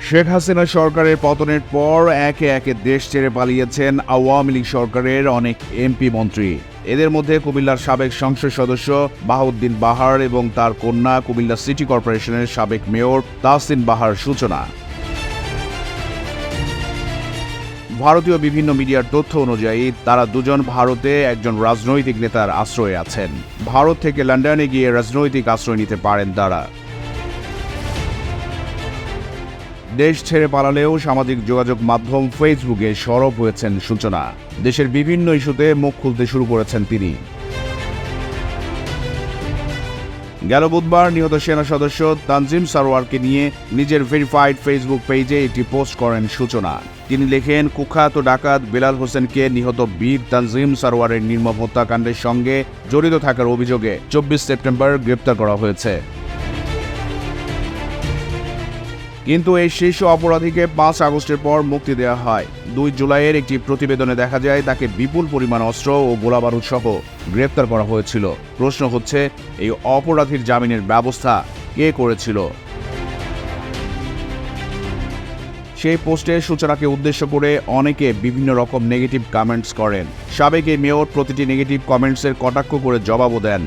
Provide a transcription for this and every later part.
শেখ হাসিনা সরকারের পতনের পর একে একে দেশ ছেড়ে পালিয়েছেন আওয়ামী লীগ সরকারের অনেক এমপি মন্ত্রী। এদের মধ্যে কুমিল্লার সাবেক সংসদ সদস্য বাহাউদ্দিন বাহার এবং তার কন্যা কুমিল্লা সিটি কর্পোরেশনের সাবেক মেয়র তাহসিন বাহার সূচনা। ভারতীয় বিভিন্ন মিডিয়ার তথ্য অনুযায়ী তারা দুজন ভারতে একজন রাজনৈতিক নেতার আশ্রয়ে আছেন। ভারত থেকে লন্ডনে গিয়ে রাজনৈতিক আশ্রয় নিতে পারেন তারা। দেশ ছেড়ে পালালেও সামাজিক যোগাযোগ মাধ্যম ফেসবুকে সরব হয়েছেন সূচনা। দেশের বিভিন্ন ইস্যুতে মুখ খুলতে শুরু করেছেন তিনি। গেল বুধবার নিহত সেনা সদস্য তানজিম সারোয়ারকে নিয়ে নিজের ভেরিফাইড ফেসবুক পেজে একটি পোস্ট করেন সূচনা। তিনি লেখেন, কুখ্যাত ডাকাত বেলাল হোসেনকে নিহত বীর তানজিম সারোয়ারের নির্মম হত্যাকাণ্ডের সঙ্গে জড়িত থাকার অভিযোগে 24 সেপ্টেম্বর গ্রেপ্তার করা হয়েছে। কিন্তু এই শীর্ষ অপরাধীকে 5 আগস্টের পর মুক্তি দেওয়া হয়। 2 জুলাইয়ের একটি প্রতিবেদনে দেখা যায় তাকে বিপুল পরিমাণ অস্ত্র ও গোলাবারুদ সহ গ্রেপ্তার করা হয়েছিল। প্রশ্ন হচ্ছে, এই অপরাধীর জামিনের ব্যবস্থা কে করেছিল? সেই পোস্টে সূচনাকে উদ্দেশ্য করে অনেকে বিভিন্ন রকম নেগেটিভ কমেন্টস করেন। সাবেক এই মেয়র প্রতিটি নেগেটিভ কমেন্টসের কটাক্ষ করে জবাবও দেন।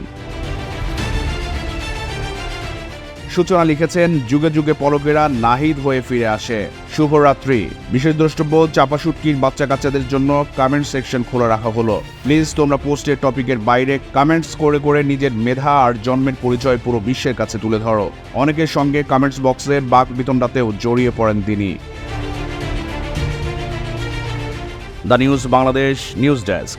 সূচনা লিখেছেন, যুগে যুগে পলকেরা নাহিদ হয়ে ফিরে আসে। শুভরাত্রি। বিশেষ দ্রষ্টব্য, চাপাশুটকির বাচ্চা কাচ্চাদের জন্য কমেন্ট সেকশন খোলা রাখা হলো। প্লিজ তোমরা পোস্টের টপিকের বাইরে কমেন্টস করে করে নিজের মেধা আর জন্মের পরিচয় পুরো বিশ্বের কাছে তুলে ধরো। অনেকের সঙ্গে কমেন্টস বক্সে বাক বিতণ্ডাতেও জড়িয়ে পড়েন তিনি। The news Bangladesh news desk.